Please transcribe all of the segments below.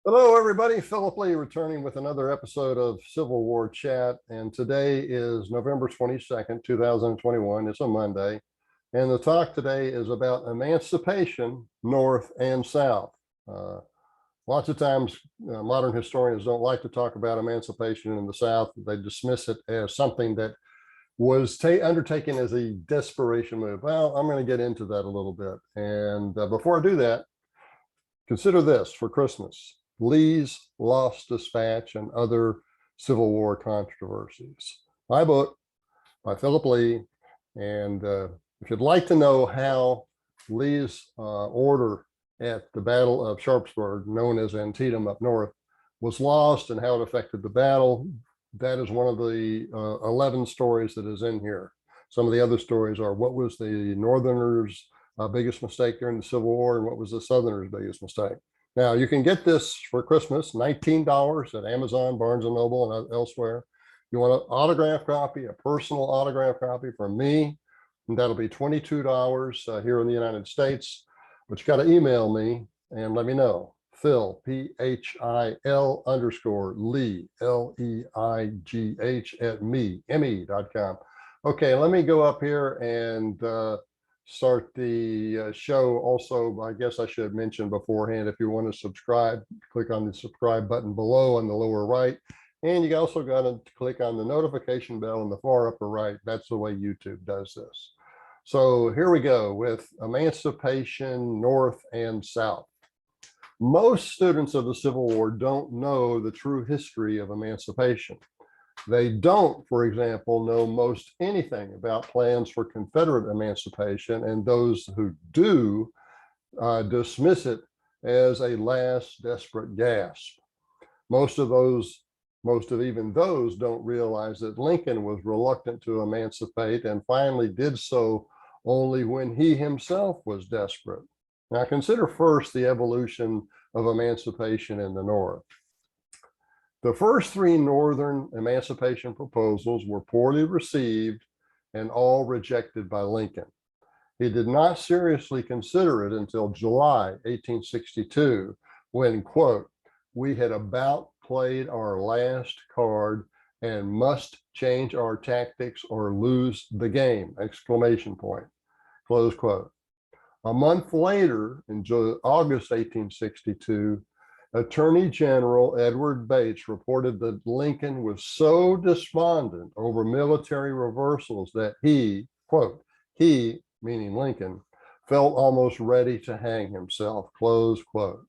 Hello, everybody. Philip Lee returning with another episode of Civil War Chat. And today is November 22nd, 2021. It's a Monday. And the talk today is about emancipation, North and South. Lots of times, modern historians don't like to talk about emancipation in the South. They dismiss it as something that was undertaken as a desperation move. Well, I'm going to get into that a little bit. And before I do that, consider this for Christmas: Lee's Lost Dispatch and Other Civil War Controversies. My book by Philip Lee. And if you'd like to know how Lee's order at the Battle of Sharpsburg, known as Antietam up north, was lost and how it affected the battle, that is one of the 11 stories that is in here. Some of the other stories are: what was the Northerners' biggest mistake during the Civil War, and what was the Southerners' biggest mistake? Now, you can get this for Christmas, $19 at Amazon, Barnes & Noble, and elsewhere. You want an autograph copy, a personal autograph copy from me, and that'll be $22 here in the United States. But you got to email me and let me know. Phil, P-H-I-L _ Lee, L-E-I-G-H at me.com. Okay, let me go up here and start the show. Also, I guess I should mention beforehand, if you want to subscribe, click on the subscribe button below on the lower right. And you also got to click on the notification bell in the far upper right. That's the way YouTube does this. So here we go with emancipation, North and South. Most students of the Civil War don't know the true history of emancipation. They don't, for example, know most anything about plans for Confederate emancipation, and those who do dismiss it as a last desperate gasp. Most of even those don't realize that Lincoln was reluctant to emancipate and finally did so only when he himself was desperate. Now, consider first the evolution of emancipation in the North. The first three Northern emancipation proposals were poorly received and all rejected by Lincoln. He did not seriously consider it until July 1862, when, quote, "we had about played our last card and must change our tactics or lose the game," exclamation point, close quote. A month later, in August 1862, Attorney General Edward Bates reported that Lincoln was so despondent over military reversals that he, quote, he, meaning Lincoln, felt almost ready to hang himself, close quote.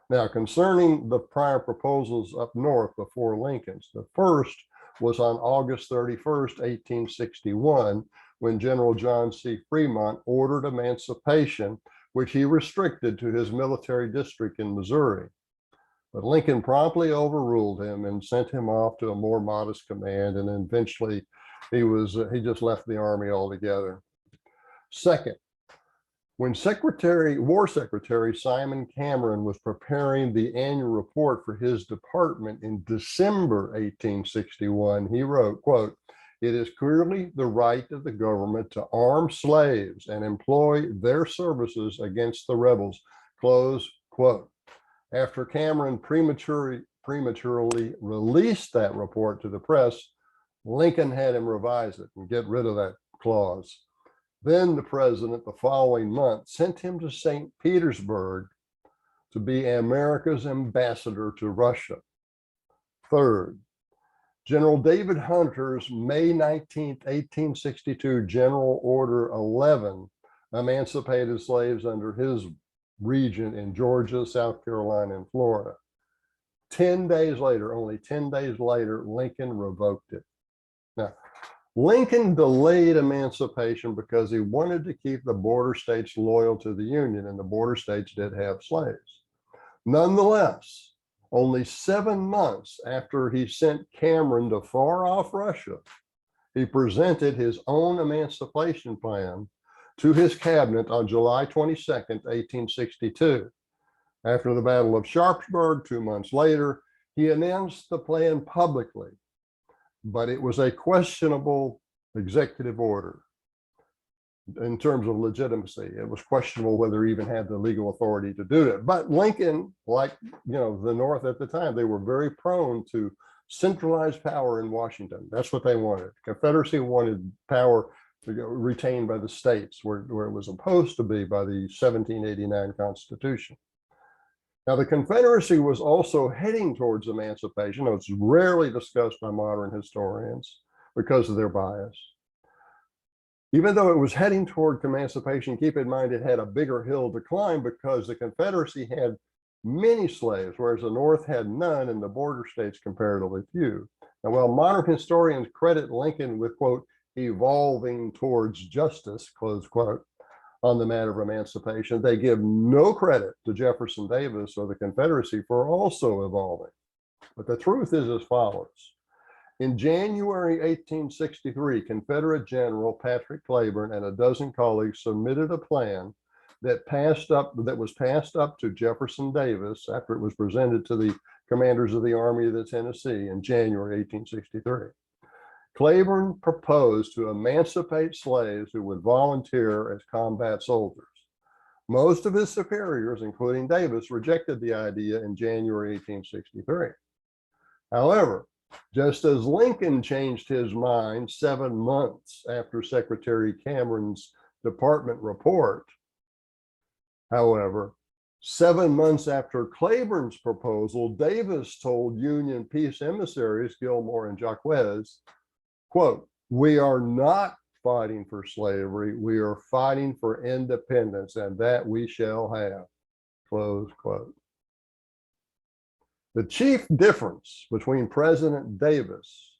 Now, concerning the prior proposals up north before Lincoln's, the first was on August 31st, 1861, when General John C. Fremont ordered emancipation, which he restricted to his military district in Missouri. But Lincoln promptly overruled him and sent him off to a more modest command, and eventually he just left the army altogether. Second, when War Secretary Simon Cameron was preparing the annual report for his department in December 1861, he wrote, quote, "It is clearly the right of the government to arm slaves and employ their services against the rebels," close quote. After Cameron prematurely released that report to the press, Lincoln had him revise it and get rid of that clause. Then the president, the following month, sent him to St. Petersburg to be America's ambassador to Russia. Third, General David Hunter's May 19, 1862 General Order 11 emancipated slaves under his region in Georgia, South Carolina, and Florida. 10 days later, only 10 days later, Lincoln revoked it. Now, Lincoln delayed emancipation because he wanted to keep the border states loyal to the Union, and the border states did have slaves. Nonetheless, only 7 months after he sent Cameron to far-off Russia, he presented his own emancipation plan to his cabinet on July 22nd, 1862. After the Battle of Sharpsburg, 2 months later, he announced the plan publicly, but it was a questionable executive order. in terms of legitimacy. It was questionable whether he even had the legal authority to do it. But Lincoln, like the North at the time, they were very prone to centralized power in Washington. That's what they wanted. Confederacy wanted power retained by the states, where it was supposed to be by the 1789 Constitution. Now, the Confederacy was also heading towards emancipation. It's rarely discussed by modern historians because of their bias. Even though it was heading toward emancipation, keep in mind it had a bigger hill to climb because the Confederacy had many slaves, whereas the North had none and the border states comparatively few. Now, while modern historians credit Lincoln with, quote, evolving towards justice, close quote, on the matter of emancipation, they give no credit to Jefferson Davis or the Confederacy for also evolving. But the truth is as follows. In January 1863, Confederate General Patrick Cleburne and a dozen colleagues submitted a plan that was passed up to Jefferson Davis after it was presented to the commanders of the Army of the Tennessee in January 1863. Cleburne proposed to emancipate slaves who would volunteer as combat soldiers. Most of his superiors, including Davis, rejected the idea in January 1863. However, just as Lincoln changed his mind 7 months after Secretary Cameron's department report, however, 7 months after Cleburne's proposal, Davis told Union peace emissaries Gilmore and Jaquez, quote, "We are not fighting for slavery, we are fighting for independence, and that we shall have," close quote. The chief difference between President Davis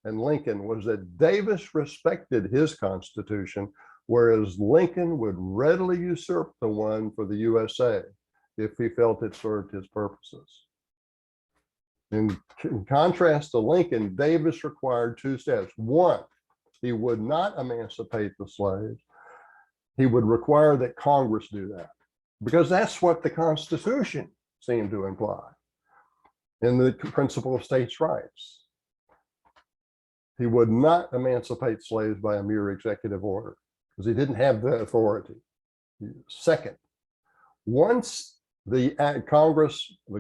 and Lincoln was that Davis respected his Constitution, whereas Lincoln would readily usurp the one for the USA if he felt it served his purposes. In contrast to Lincoln, Davis required 2 steps. One, he would not emancipate the slaves. He would require that Congress do that, because that's what the Constitution seemed to imply in the principle of states' rights. He would not emancipate slaves by a mere executive order because he didn't have the authority. Second, once the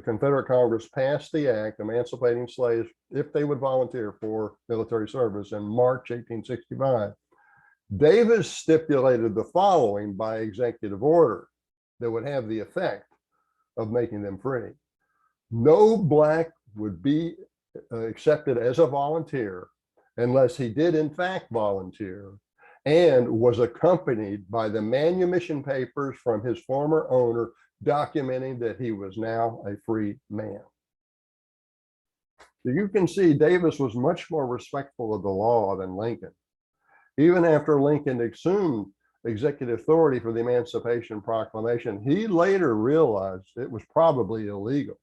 Confederate Congress passed the act emancipating slaves if they would volunteer for military service in March 1865, Davis stipulated the following by executive order that would have the effect of making them free. No black would be accepted as a volunteer unless he did in fact volunteer and was accompanied by the manumission papers from his former owner documenting that he was now a free man. So you can see Davis was much more respectful of the law than Lincoln. Even after Lincoln assumed executive authority for the Emancipation Proclamation, he later realized it was probably illegal.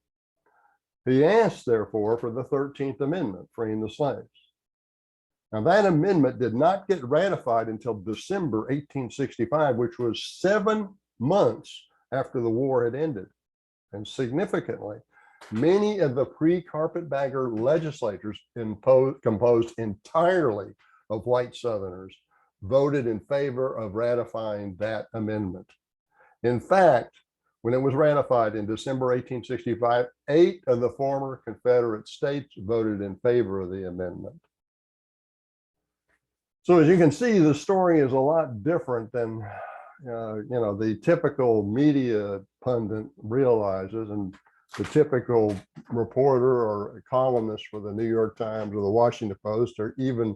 He asked, therefore, for the 13th Amendment, freeing the slaves. Now, that amendment did not get ratified until December 1865, which was 7 months after the war had ended. And significantly, many of the pre-carpetbagger legislatures composed entirely of white Southerners voted in favor of ratifying that amendment. In fact, when it was ratified in December 1865, 8 of the former Confederate states voted in favor of the amendment. So as you can see, the story is a lot different than the typical media pundit realizes, and the typical reporter or columnist for the New York Times or the Washington Post, or even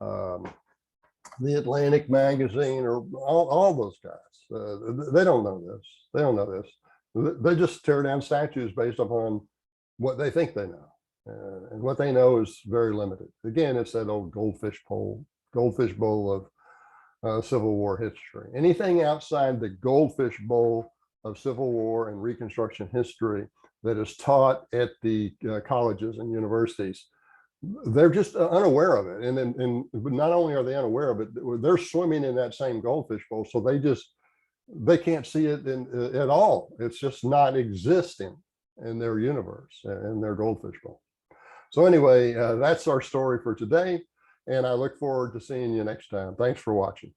the Atlantic magazine, or all those guys. They don't know this. They don't know this. They just tear down statues based upon what they think they know. And what they know is very limited. Again, it's that old goldfish bowl of Civil War history. Anything outside the goldfish bowl of Civil War and Reconstruction history that is taught at the colleges and universities, they're just unaware of it. And not only are they unaware of it, they're swimming in that same goldfish bowl. So they can't see it at all. It's just not existing in their universe, in their goldfish bowl. So anyway, that's our story for today. And I look forward to seeing you next time. Thanks for watching.